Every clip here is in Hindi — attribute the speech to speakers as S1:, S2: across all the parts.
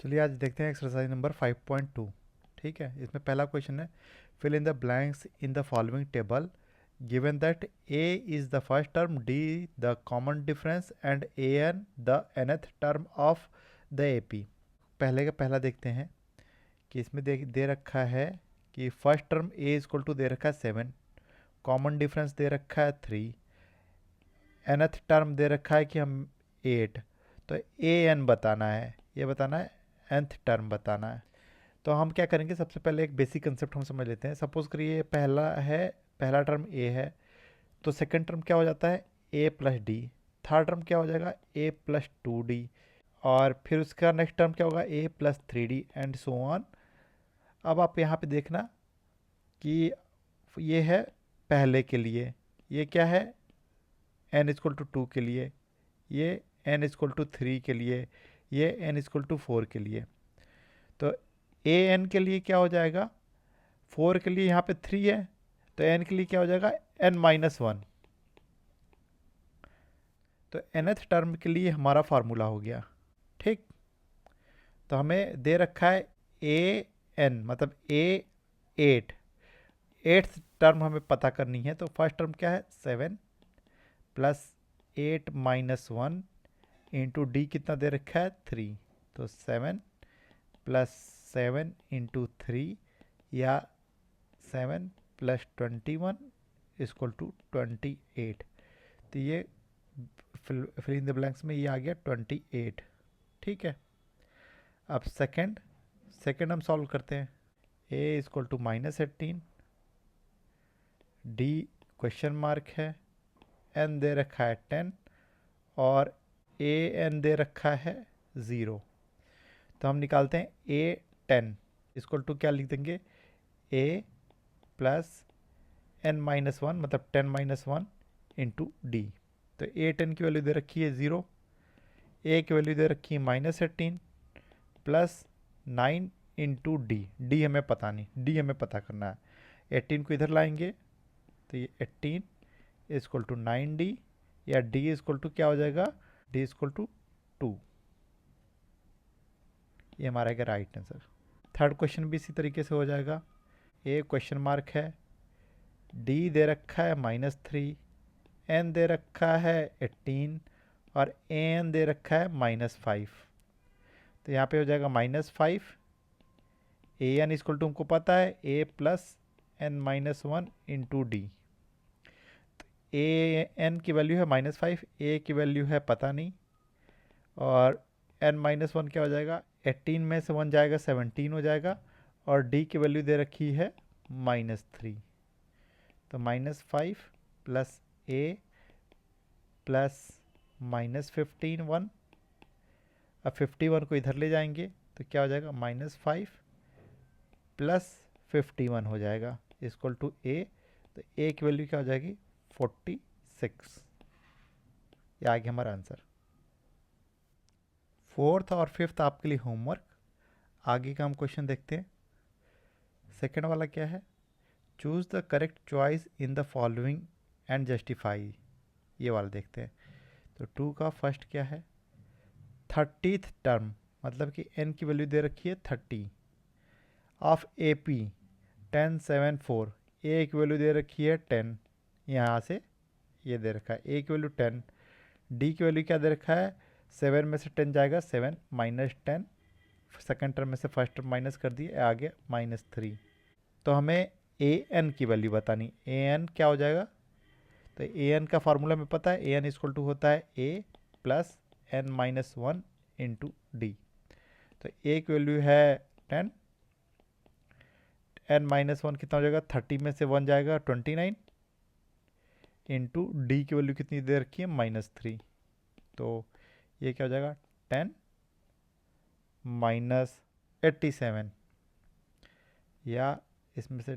S1: चलिए आज देखते हैं एक्सरसाइज नंबर 5.2। ठीक है, इसमें पहला क्वेश्चन है fill in the blanks in the following table given that A is the first term, D the common difference and A N the nth term of the A P. पहले का पहला देखते हैं कि इसमें दे रखा है कि first term A is equal to दे रखा है 7, कॉमन डिफरेंस दे रखा है 3, nth टर्म दे रखा है कि हम 8। तो ए एन बताना है, ये बताना है nth टर्म बताना है। तो हम क्या करेंगे, सबसे पहले एक बेसिक कंसेप्ट हम समझ लेते हैं। सपोज करिए पहला टर्म ए है, तो सेकंड टर्म क्या हो जाता है A plus D, third term क्या हो जाएगा ए प्लस 2d, और फिर उसका नेक्स्ट टर्म क्या होगा A plus 3d and so on. अब आप यहाँ पे देखना कि ये है पहले के लिए, ये क्या है n इक्वल टू 2 के लिए, ये n इक्वल टू 3 के लिए, ये n इक्वल टू 4 के लिए। तो ए एन के लिए क्या हो जाएगा, 4 के लिए यहाँ पे 3 है, तो n के लिए क्या हो जाएगा n-1। तो nth टर्म के लिए हमारा फार्मूला हो गया। ठीक, तो हमें दे रखा है ए एन मतलब ए 8, एट्थ टर्म हमें पता करनी है। तो फर्स्ट टर्म क्या है 7 प्लस 8-1 इंटू डी कितना दे रखा है 3, तो 7 प्लस 7 इंटू 3 या 7 प्लस 21 इक्वल टू 28। तो ये फिल इन द ब्लैंक्स में ये आ गया 28। ठीक है, अब सेकंड हम सॉल्व करते हैं। A equal to -18, D question mark है, एन दे रखा है 10 और ए एन दे रखा है 0। तो हम निकालते हैं ए 10 इक्वल टू क्या लिख देंगे ए प्लस n-1 मतलब 10-1 इंटू डी। तो ए 10 की वैल्यू दे रखी है 0, ए की वैल्यू दे रखी है -18 प्लस 9 इंटू डी हमें पता नहीं, डी हमें पता करना है। 18 को इधर लाएंगे तो ये 18 इक्वल टू 9d या d इक्वल टू क्या हो जाएगा d इक्वल टू 2। ये हमारा है राइट आंसर। थर्ड क्वेश्चन भी इसी तरीके से हो जाएगा। ए क्वेश्चन मार्क है, डी दे रखा है -3, एन दे रखा है 18 और ए एन दे रखा है -5। तो यहाँ पे हो जाएगा -5, ए एन इक्वल टू हमको पता है A plus n-1 into D. A N की वैल्यू है -5, ए की वैल्यू है पता नहीं, और n-1 क्या हो जाएगा 18 में से 1 जाएगा 17 हो जाएगा, और डी की वैल्यू दे रखी है -3। तो -5 प्लस ए प्लस -15 1, अब 51 को इधर ले जाएंगे तो क्या हो जाएगा -5 प्लस 51 हो जाएगा इक्वल टू ए। तो ए की वैल्यू क्या हो जाएगी 46। ये आ गया हमारा आंसर। फोर्थ और फिफ्थ आपके लिए होमवर्क। आगे का हम क्वेश्चन देखते हैं। सेकंड वाला क्या है, choose the correct choice in the following and justify. ये वाला देखते हैं। तो 2 का फर्स्ट क्या है 30th टर्म मतलब कि n की वैल्यू दे रखी है 30 ऑफ ए पी 1074, ए की वैल्यू दे रखी है 10, यहाँ से ये दे रखा है ए की वैल्यू 10, डी की वैल्यू क्या दे रखा है 7 में से 10 जाएगा 7 -10, सेकेंड टर्म में से फर्स्ट टर्म माइनस कर दिए आ गया -3। तो हमें ए एन की वैल्यू बतानी, ए एन क्या हो जाएगा, तो ए एन का फार्मूला में पता है ए एन इक्वल टू होता है A plus n-1 into D. तो ए की वैल्यू है 10, n-1 कितना हो जाएगा 30 में से 1 जाएगा 29 इंटू डी की वैल्यू कितनी दे रखी है -3। तो ये क्या हो जाएगा 10 -87, या इसमें से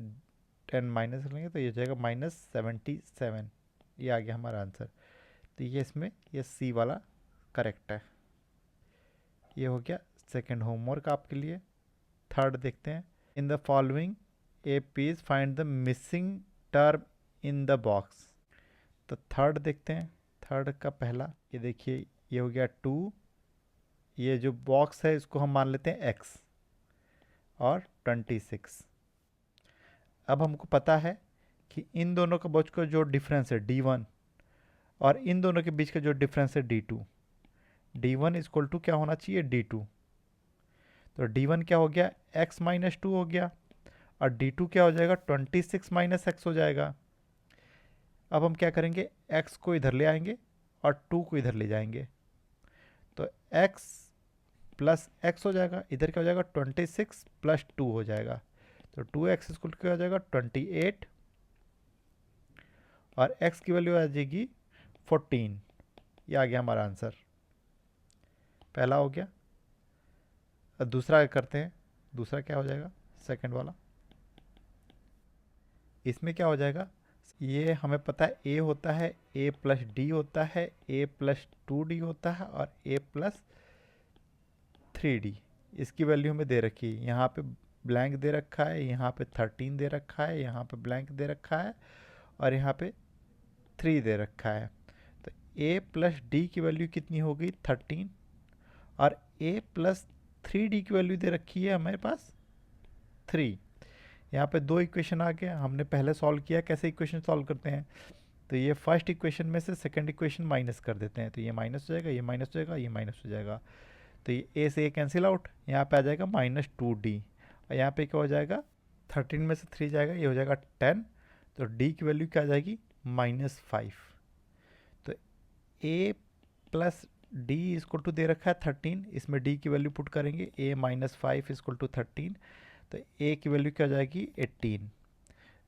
S1: 10 माइनस कर लेंगे तो ये हो जाएगा -77। ये आ गया हमारा आंसर। तो ये इसमें ये सी वाला करेक्ट है। ये हो गया सेकंड होमवर्क आपके लिए। थर्ड देखते हैं। In the following A P's find the missing term in the box. तो थर्ड देखते हैं। थर्ड का पहला ये देखिए, ये हो गया 2, ये जो बॉक्स है इसको हम मान लेते हैं x और 26। अब हमको पता है कि इन दोनों के बीच का जो डिफरेंस है d1 और इन दोनों के बीच का जो डिफरेंस है d2, d1 इक्वल टू क्या होना चाहिए d2। तो d1 क्या हो गया, x माइनस 2 हो गया, और d2 क्या हो जाएगा 26 माइनस x हो जाएगा। अब हम क्या करेंगे, x को इधर ले आएंगे और 2 को इधर ले जाएंगे, तो x प्लस x हो जाएगा, इधर क्या हो जाएगा 26 प्लस 2 हो जाएगा, तो 2x इक्वल क्या हो जाएगा 28, और x की वैल्यू आ जाएगी 14। ये आ गया हमारा आंसर, पहला हो गया। अब दूसरा करते हैं, दूसरा क्या हो जाएगा, सेकंड वाला। इसमें क्या हो जाएगा, ये हमें पता है a होता है, a प्लस डी होता है, a प्लस 2d होता है, और a प्लस 3d। इसकी वैल्यू हमें दे रखी है, यहाँ पे ब्लैंक दे रखा है, यहाँ पे 13 दे रखा है, यहाँ पे ब्लैंक दे रखा है, और यहाँ पे 3 दे रखा है। तो a प्लस डी की वैल्यू कितनी होगी 13, और a प्लस 3d की वैल्यू दे रखी है हमारे पास 3। यहाँ पे दो इक्वेशन आ गया, हमने पहले सॉल्व किया, कैसे इक्वेशन सॉल्व करते हैं, तो ये फर्स्ट इक्वेशन में से सेकंड इक्वेशन माइनस कर देते हैं, तो ये माइनस हो जाएगा, ये माइनस हो जाएगा, ये माइनस हो जाएगा, तो ये a से a कैंसिल आउट, यहाँ पे आ जाएगा माइनस 2d, और यहाँ पे क्या हो जाएगा 13 में से 3 जाएगा, ये हो जाएगा 10, तो d की वैल्यू क्या आ जाएगी -5। तो a plus D equal to दे रखा है 13, इसमें d की वैल्यू पुट करेंगे, a -5 इक्वल टू 13, तो a की वैल्यू क्या हो जाएगी 18।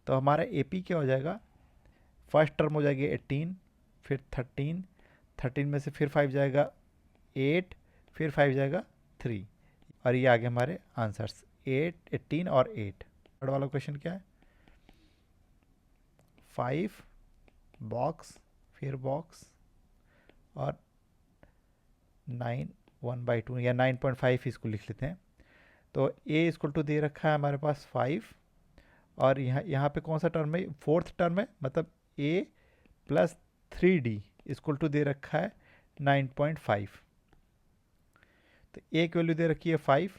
S1: तो हमारा AP क्या हो जाएगा, फर्स्ट टर्म हो जाएगी 18, फिर 13, 13 में से फिर 5 जाएगा 8, फिर 5 जाएगा 3, और ये आगे हमारे आंसर्स 8, 18 और 8। थर्ड वाला क्वेश्चन क्या है, 5 बॉक्स, फिर बॉक्स, और 9 1/2 या 9.5 इसको लिख लेते हैं। तो a इक्वल टू दे रखा है हमारे पास 5, और यहाँ पे कौन सा टर्म है, फोर्थ टर्म है, मतलब a plus 3d equal to दे रखा है 9.5। तो a की वैल्यू दे रखी है 5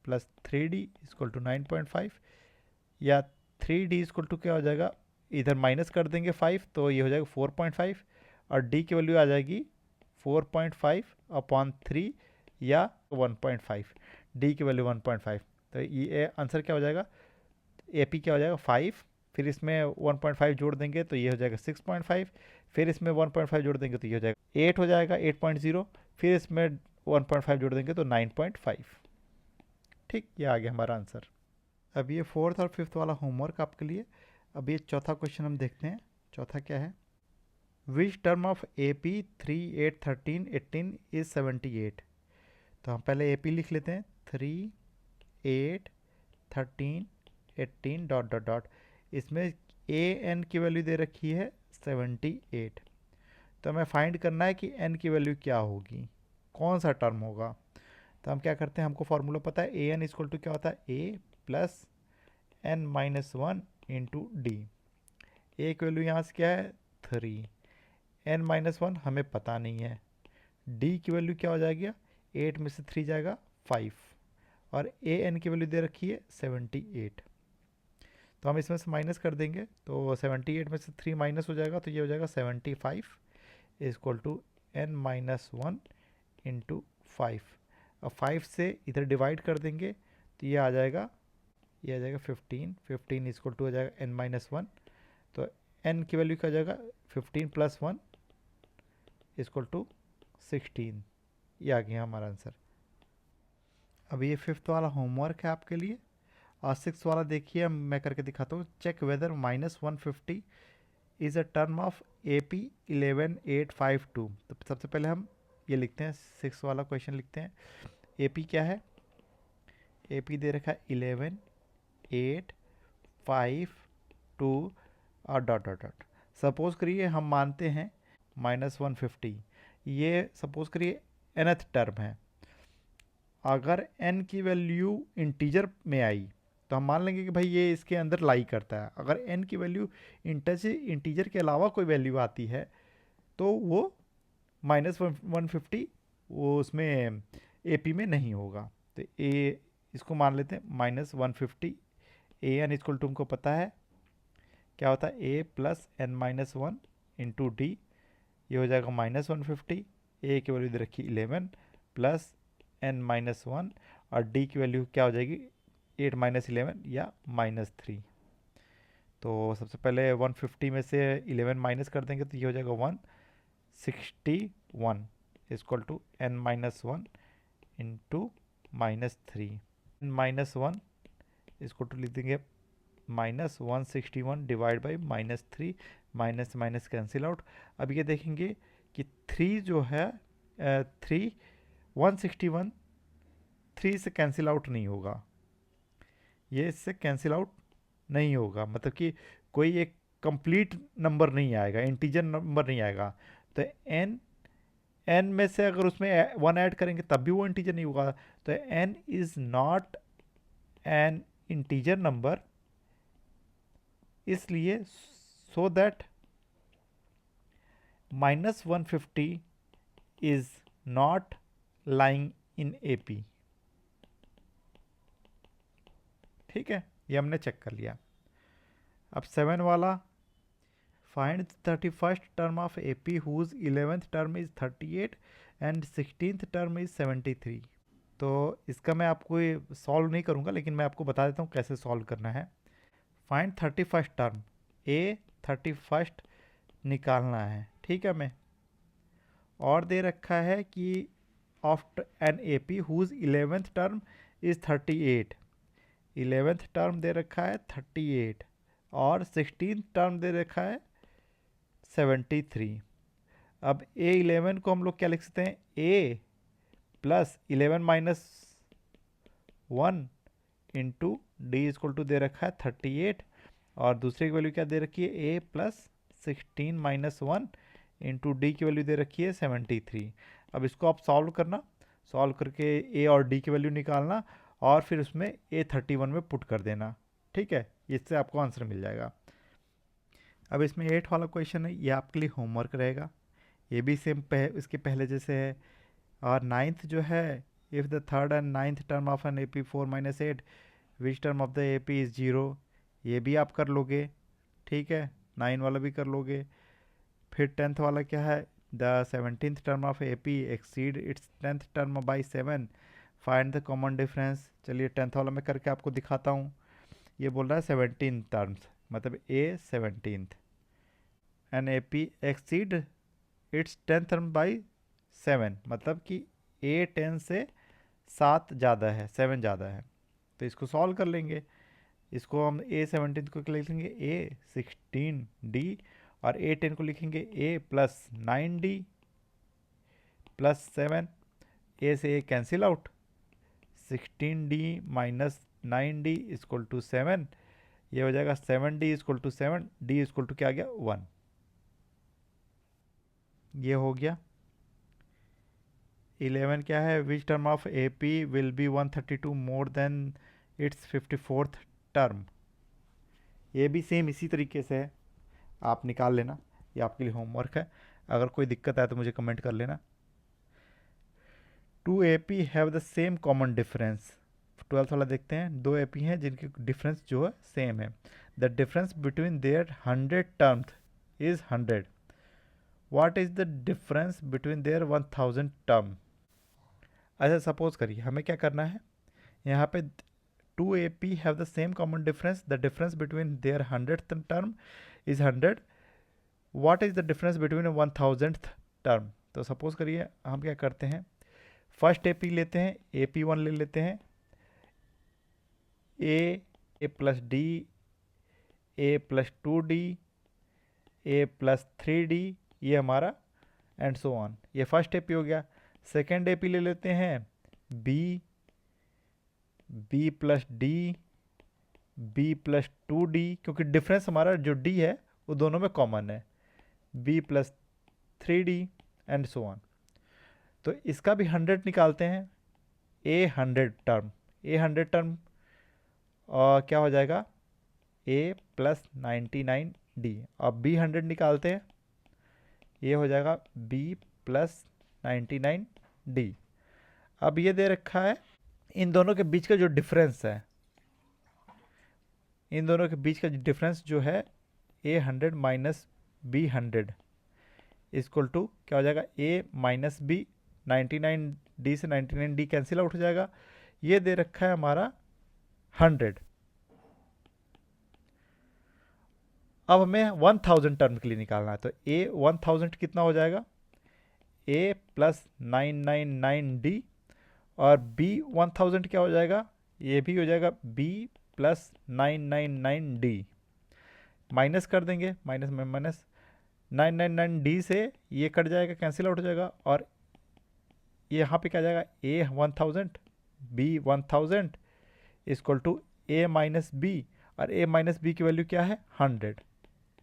S1: प्लस 3d इक्वल टू 9.5, या 3d इक्वल टू क्या हो जाएगा, इधर माइनस कर देंगे 5, तो ये हो जाएगा 4.5, और d की वैल्यू आ जाएगी 4.5/3 या 1.5, d की वैल्यू 1.5। तो ये आंसर क्या हो जाएगा, AP क्या हो जाएगा 5, फिर इसमें 1.5 जोड़ देंगे तो ये हो जाएगा 6.5, फिर इसमें 1.5 जोड़ देंगे तो ये हो जाएगा 8 हो जाएगा 8.0, फिर इसमें 1.5 जोड़ देंगे तो 9.5। ठीक, ये आ गया हमारा आंसर। अब ये फोर्थ और फिफ्थ वाला होमवर्क आपके लिए। अब ये चौथा क्वेश्चन हम देखते हैं। चौथा क्या है, विच टर्म ऑफ AP 3, 8, 13, 18 इज 78। तो हम पहले AP लिख लेते हैं, 3, 8, 13, 18 डॉट डॉट डॉट, इसमें an की वैल्यू दे रखी है 78। तो हमें फाइंड करना है कि n की वैल्यू क्या होगी, कौन सा टर्म होगा। तो हम क्या करते हैं, हमको फॉर्मूला पता है, an इक्वल टू क्या होता है, a plus n-1 into D. a की वैल्यू यहाँ से क्या है 3, n-1 हमें पता नहीं है, d की वैल्यू क्या हो जाएगी, 8 में से 3 जाएगा 5, और an की वैल्यू दे रखी है 78। तो हम इसमें से माइनस कर देंगे, तो 78 में से 3 माइनस हो जाएगा, तो ये हो जाएगा 75 इक्वल टू n-1 इंटू 5। अब 5 से इधर डिवाइड कर देंगे तो ये आ जाएगा 15, 15 इक्वल टू हो जाएगा n-1, तो n की वैल्यू क्या हो जाएगा 15 प्लस 1 इक्वल टू 16। ये आ गया हमारा आंसर। अब ये फिफ्थ वाला होमवर्क है आपके लिए, और सिक्स वाला देखिए मैं करके दिखाता हूँ। Check whether -150 is a term of AP 11852। तो सबसे पहले हम ये लिखते हैं, सिक्स वाला क्वेश्चन लिखते हैं। AP क्या है, AP दे रखा है 11, 8, 5, 2 और डॉट डॉट डॉट। सपोज करिए हम मानते हैं -150, ये सपोज करिए nth टर्म है। अगर n की वैल्यू इंटीजर में आई तो हम मान लेंगे कि भाई ये इसके अंदर लाई करता है। अगर n की वैल्यू इंटीजर के अलावा कोई वैल्यू आती है तो वो -150 वो उसमें AP में नहीं होगा। तो ए इसको मान लेते हैं -150। ए एन इक्वल टू हमको पता है क्या होता है, A plus N minus one into D. ये हो जाएगा -150। ए की वैल्यू दे रखी 11 प्लस एन माइनस वन, और डी की वैल्यू क्या हो जाएगी 8 माइनस 11 या -3। तो सबसे पहले 150 में से 11 माइनस कर देंगे तो ये हो जाएगा 161 equal to n minus one into -3। N minus one इसको टू लिख देंगे -161 divide by -3, minus minus cancel out. अब ये देखेंगे कि 3 जो है 3 161 3 से कैंसिल आउट नहीं होगा, ये इससे कैंसिल आउट नहीं होगा, मतलब कि कोई एक कंप्लीट नंबर नहीं आएगा, इंटीजर नंबर नहीं आएगा। तो एन में से अगर उसमें 1 ऐड करेंगे तब भी वो इंटीजर नहीं होगा। तो N is not an integer number, इसलिए so that -150 is not lying in AP। ठीक है, ये हमने चेक कर लिया। अब 7 वाला, find 31st term of AP whose 11th term is 38 and 16th term is 73। तो इसका मैं आपको सॉल्व नहीं करूँगा, लेकिन मैं आपको बता देता हूँ कैसे सॉल्व करना है। फाइंड 31st टर्म, ए 31st निकालना है, ठीक है। मैं और दे रखा है कि after an AP whose 11th term is 38, 11th term दे रखा है 38 और 16th टर्म दे रखा है 73। अब A11 को हम लोग क्या लिख सकते हैं, A plus 11 minus 1 into D equal to दे रखा है 38, और दूसरे की वैल्यू क्या दे रखी है, A plus 16 minus 1 into D की वैल्यू दे रखी है 73। अब इसको आप सॉल्व करना, सॉल्व करके A और D की वैल्यू निकालना और फिर उसमें A31 में पुट कर देना, ठीक है। इससे आपको आंसर मिल जाएगा। अब इसमें 8 वाला क्वेश्चन है, ये आपके लिए होमवर्क रहेगा। ये भी सेम इसके पहले जैसे है। और 9th जो है, if the 3rd and 9th term of an AP 4 - 8 which term of the AP is 0, ये भी आप कर लोगे, ठीक है। 9 वाला भी कर लोगे। फिर 10th वाला क्या है, the 17th term of AP exceed it's 10th term by 7, find the common difference. चलिए 10th वाला मैं करके आपको दिखाता हूँ। ये बोल रहा है 17 टर्म्स, मतलब A 17th and AP exceed it's 10th term by 7, मतलब कि A 10 से 7 ज़्यादा है, 7 ज़्यादा है। तो इसको सॉल्व कर लेंगे। इसको हम A 17 को लिख लेंगे A 16D, और A 10 को लिखेंगे A plus 9D plus 7। A से A cancel out, 16D minus 9D equal to 7। ये हो जाएगा 7D equal to 7, D equal to क्या आ गया 1। ये हो गया। 11 क्या है, विच term of AP will be 132 more than it's 54th term. ये भी सेम इसी तरीके से है, आप निकाल लेना, ये आपके लिए होमवर्क है। अगर कोई दिक्कत आए तो मुझे कमेंट कर लेना। 2 AP have the same common difference. 12th वाला देखते हैं, 2 AP हैं जिनकी डिफरेंस जो है सेम है। The difference between their 100 terms is 100। What is the difference between their 1000 term. ऐसा सपोज करिए, हमें क्या करना है, यहाँ पे 2 AP have the same common difference, the difference between their 100th term is 100। What is the difference between 1000th term. तो सपोज करिए हम क्या करते हैं, फर्स्ट AP लेते हैं, AP1 ले लेते हैं, A plus D, A plus 2D, A plus 3D, ये हमारा एंड सो ऑन। ये फर्स्ट AP हो गया। सेकेंड AP ले लेते हैं B plus D, B plus 2D, क्योंकि डिफरेंस हमारा जो D है वो दोनों में कॉमन है, B plus 3D and so on. तो इसका भी 100 निकालते हैं, A 100 टर्म और क्या हो जाएगा A प्लस 99D। अब B 100 निकालते हैं, ये हो जाएगा B प्लस 99D। अब ये दे रखा है इन दोनों के बीच का जो डिफरेंस है, इन दोनों के बीच का डिफरेंस जो है A100 minus B100 equal to क्या हो जाएगा, A माइनस बी, 99D से 99D कैंसिल आउट हो जाएगा। ये दे रखा है हमारा 100। अब हमें 1000 टर्म के लिए निकालना है, तो A 1000 कितना हो जाएगा, A प्लस 999D, और B 1000 क्या हो जाएगा, ये भी हो जाएगा B प्लस 999D। माइनस कर देंगे, माइनस में माइनस, 999D से ये कट जाएगा, कैंसिल आउट हो जाएगा, और यहाँ पे क्या जाएगा, A 1000 B 1000 equal to A minus B, और A माइनस बी की वैल्यू क्या है, 100।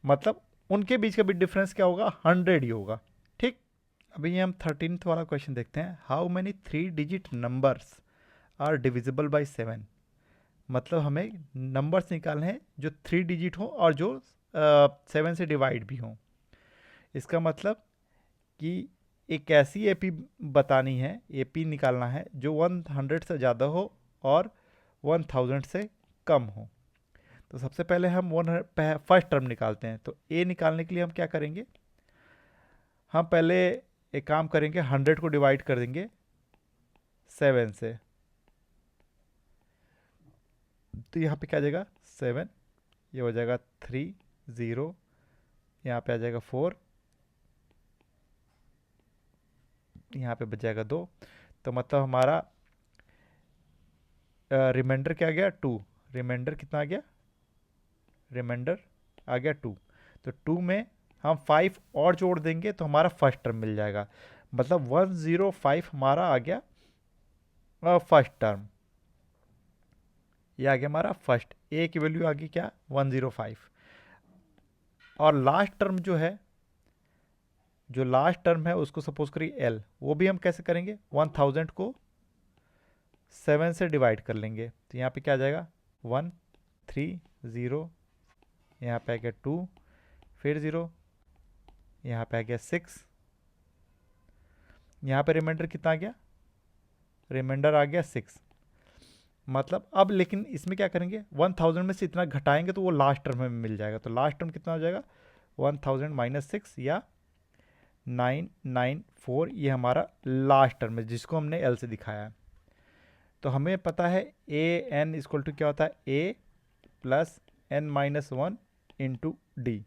S1: मतलब उनके बीच का भी डिफरेंस क्या होगा, 100 ही होगा। ठीक, अभी हम 13th वाला क्वेश्चन देखते हैं। How many 3 digit numbers are divisible by 7। मतलब हमें नंबर्स निकालने हैं जो 3 डिजिट हो और जो 7 से डिवाइड भी हों। इसका मतलब कि एक ऐसी एपी बतानी है, एपी निकालना है जो 100 से ज़्यादा हो और 1000 से कम हो। तो सबसे पहले हम फर्स्ट टर्म निकालते हैं। तो ए निकालने के लिए हम क्या करेंगे, हम पहले एक काम करेंगे, 100 को डिवाइड कर देंगे 7 से। तो यहाँ पे क्या आ जाएगा, 7, ये हो जाएगा 3 0, यहाँ पे आ जाएगा 4, यहाँ पे बच जाएगा 2। तो मतलब हमारा रिमाइंडर क्या आ गया, 2। रिमाइंडर कितना आ गया, रिमाइंडर आ गया 2। तो 2 में हम 5 और जोड़ देंगे तो हमारा फर्स्ट टर्म मिल जाएगा। मतलब 105 हमारा आ गया फर्स्ट टर्म। ये आ गया हमारा फर्स्ट, ए की वैल्यू आ गई क्या, 105। और लास्ट टर्म जो है, जो लास्ट टर्म है उसको सपोज करिए एल, वो भी हम कैसे करेंगे, 1000 को 7 से डिवाइड कर लेंगे। तो यहाँ पे क्या आ जाएगा, 1 3 0, यहाँ पे आ गया 2, फिर 0, यहाँ पे आ गया 6, यहाँ पे रिमाइंडर कितना आ गया, रिमाइंडर आ गया 6। मतलब अब लेकिन इसमें क्या करेंगे, 1000 में से इतना घटाएंगे तो वो लास्ट टर्म में मिल जाएगा। तो लास्ट टर्म कितना हो जाएगा, 1000 माइनस 6 या 994, ये हमारा लास्ट टर्म है जिसको हमने एल से दिखाया है। तो हमें पता है ए एन इक्वल टू क्या होता है, A plus N minus 1 into D.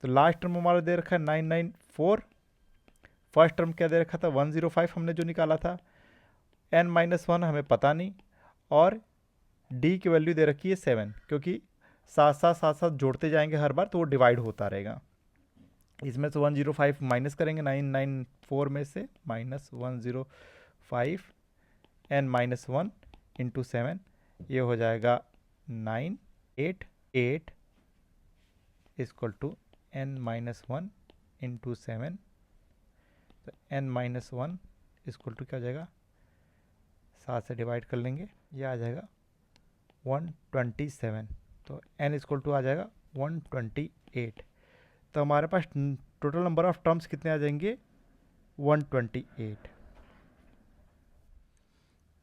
S1: तो लास्ट टर्म हमारा दे रखा है 994, फर्स्ट टर्म क्या दे रखा था, 105 हमने जो निकाला था, एन माइनस 1 हमें पता नहीं, और डी की वैल्यू दे रखी है 7, क्योंकि साथ साथ जोड़ते जाएंगे हर बार तो वो डिवाइड होता रहेगा। इसमें से 105 माइनस करेंगे 994 में से, माइनस 105 एन माइनस 1 इंटू 7, ये हो जाएगा 988 equal to n minus 1 into 7। तो एन माइनस 1 इक्वल टू क्या हो जाएगा, 7 से डिवाइड कर लेंगे, ये आ जाएगा 127। तो एन इक्वल टू आ जाएगा 128। तो हमारे पास टोटल नंबर ऑफ टर्म्स कितने आ जाएंगे, 128।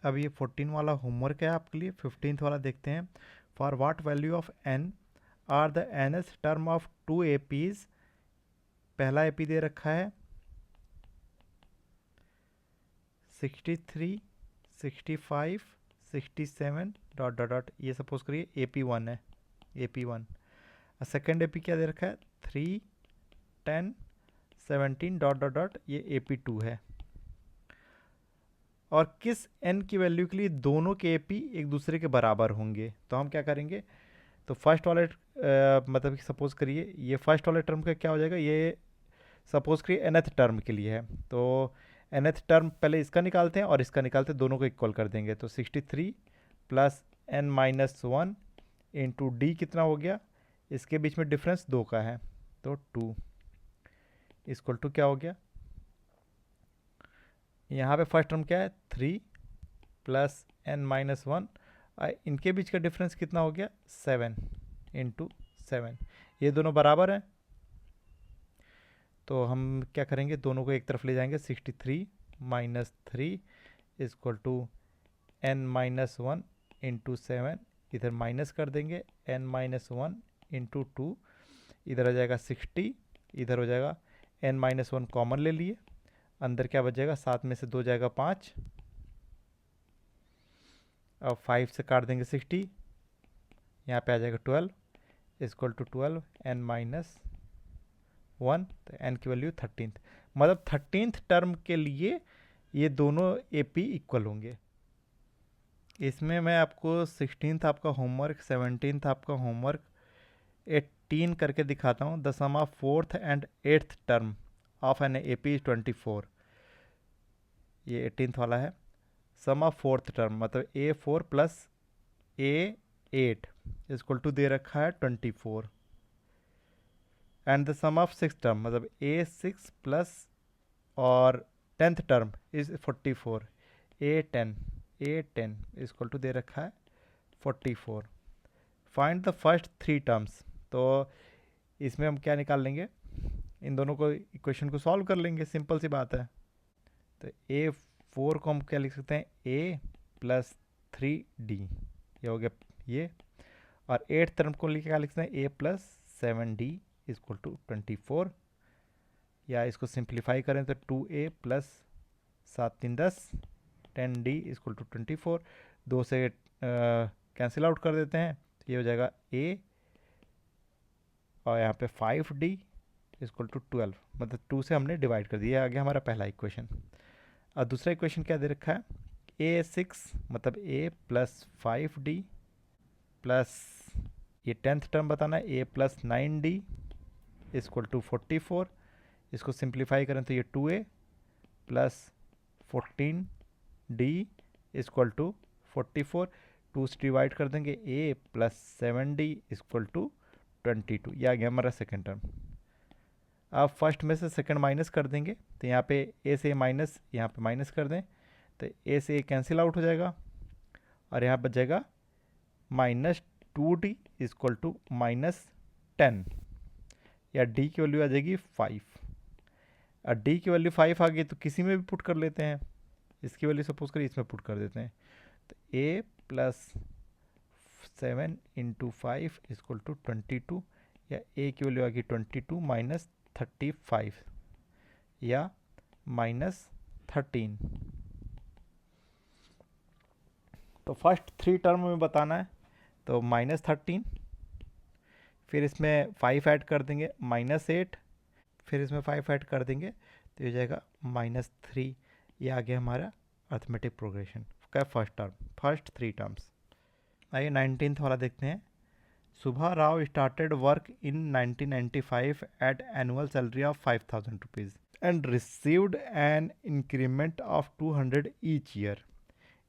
S1: अब ये 14 वाला होमवर्क है आपके लिए। 15th वाला देखते हैं। For what value of n are the n's term of 2 APs. पहला एपी दे रखा है 63 65 67 डॉट डॉट डॉट, ये सपोज करिए AP1 है, AP1। सेकेंड एपी क्या दे रखा है, 3 10 17 डॉट डॉट डॉट, ये AP2 है। और किस n की वैल्यू के लिए दोनों के AP एक दूसरे के बराबर होंगे। तो हम क्या करेंगे, तो फर्स्ट वाले मतलब कि सपोज करिए ये फर्स्ट वाले टर्म का क्या हो जाएगा, ये सपोज करिए nth टर्म के लिए है। तो nth टर्म पहले इसका निकालते हैं और इसका निकालते हैं, दोनों को इक्वल कर देंगे। तो 63 plus n minus 1 into D कितना हो गया, इसके बीच में डिफरेंस 2 का है तो 2 इक्वल टू क्या हो गया, यहाँ पे फर्स्ट टर्म क्या है 3 प्लस n माइनस 1, इनके बीच का डिफरेंस कितना हो गया 7 इंटू 7, ये दोनों बराबर हैं। तो हम क्या करेंगे, दोनों को एक तरफ ले जाएंगे, 63 minus 3 equal to n-1 into 7, इधर माइनस कर देंगे n-1 इंटू 2, इधर हो जाएगा 60, इधर हो जाएगा n-1 कॉमन ले लिए, अंदर क्या बचेगा, 7 में से 2 जाएगा 5, अब 5 से काट देंगे 60, यहाँ पे आ जाएगा 12 इक्वल टू 12 n-1, तो n की वैल्यू 13th, मतलब 13th टर्म के लिए ये दोनों AP इक्वल होंगे। इसमें मैं आपको 16th आपका होमवर्क, 17th आपका होमवर्क, 18 करके दिखाता हूँ। The sum of 4th and 8th term of an AP is 24, ये 18th वाला है। सम ऑफ 4th टर्म मतलब A4 plus A8 equal to दे रखा है 24, and the sum of 6th term मतलब A6 प्लस और 10th term is 44, A10 equal to दे रखा है 44। फाइंड द फर्स्ट 3 टर्म्स, तो इसमें हम क्या निकाल लेंगे, इन दोनों को इक्वेशन को सॉल्व कर लेंगे, सिंपल सी बात है। तो A4 को हम क्या लिख सकते हैं, A प्लस 3D, ये हो गया ये, और 8th टर्म को लिख क्या लिख सकते हैं, A plus 7D equal to 24, या इसको सिंप्लीफाई करें तो 2A plus 7 3 10, 10D equal to 24, 2 से कैंसिल आउट कर देते हैं, तो ये हो जाएगा A, और यहाँ पे 5D इक्वल टू 12, मतलब 2 से हमने डिवाइड कर दिया, आ गया हमारा पहला इक्वेशन। और दूसरा इक्वेशन क्या दे रखा है, A6 मतलब A प्लस 5D प्लस ये 10th टर्म बताना है A plus 9D equal to 44, इसको सिंप्लीफाई करें तो ये 2A plus 14D equal to 44, 2 से डिवाइड कर देंगे A plus 7D equal to 22, ये आ गया हमारा सेकेंड टर्म। अब फर्स्ट में से सेकंड माइनस कर देंगे, तो यहाँ पे A से माइनस, यहाँ पे माइनस कर दें तो A से कैंसिल आउट हो जाएगा, और यहाँ बच जाएगा -2D इक्वल टू -10, या D की वैल्यू आ जाएगी 5। और D की वैल्यू 5 आ गई तो किसी में भी पुट कर लेते हैं, इसकी वैल्यू सपोज करिए इसमें पुट कर देते हैं, तो A plus 7 into 5 equal to 22, या A की वैल्यू आ गई 22 माइनस 35, या -13। तो फर्स्ट 3 टर्म में बताना है, तो -13, फिर इसमें 5 ऐड कर देंगे -8, फिर इसमें 5 ऐड कर देंगे तो ये हो जाएगा -3, ये आ गया हमारा अर्थमेटिक प्रोग्रेशन का फर्स्ट टर्म, फर्स्ट 3 टर्म्स। आइए 19th वाला देखते हैं। Subha Rao started work in 1995 at annual salary of 5,000 rupees and received an increment of 200 each year.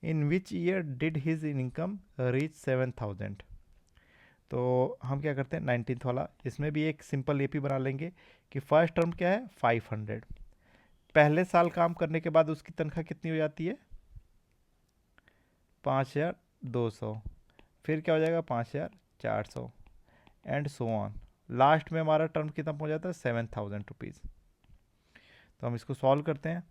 S1: In which year did his income reach 7,000? तो हम क्या करते हैं 19th वाला, इसमें भी एक सिंपल एपी बना लेंगे कि फर्स्ट टर्म क्या है 500, पहले साल काम करने के बाद उसकी तनख्वाह कितनी हो जाती है 5,200, फिर क्या हो जाएगा 5,400 एंड सो ऑन, लास्ट में हमारा टर्म कितना पहुंच जाता है 7,000 रुपीज़। तो हम इसको सॉल्व करते हैं,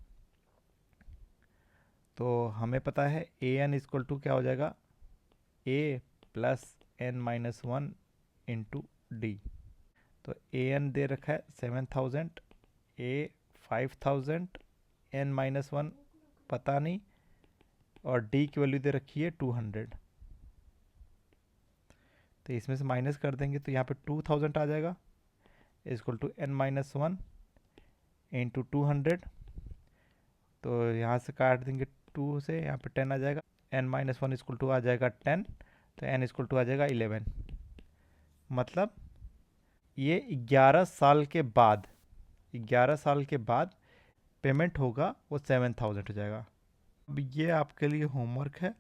S1: तो हमें पता है ए एन इक्वल टू क्या हो जाएगा, ए प्लस n-1 इंटू डी। तो ए एन दे रखा है 7,000, ए 5,000, n-1 पता नहीं, और डी की वैल्यू दे रखी है 200, तो इसमें से माइनस कर देंगे तो यहाँ पे 2,000 आ जाएगा इक्वल टू n-1 इंटू 200, तो यहाँ से काट देंगे 2 से, यहाँ पे 10 आ जाएगा, n-1 इक्वल टू आ जाएगा 10, तो n इक्वल टू आ जाएगा 11, मतलब ये 11 साल के बाद, 11 साल के बाद पेमेंट होगा वो 7,000 हो जाएगा। अब ये आपके लिए होमवर्क है,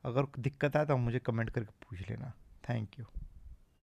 S1: अगर दिक्कत आए तो मुझे कमेंट करके पूछ लेना। Thank you.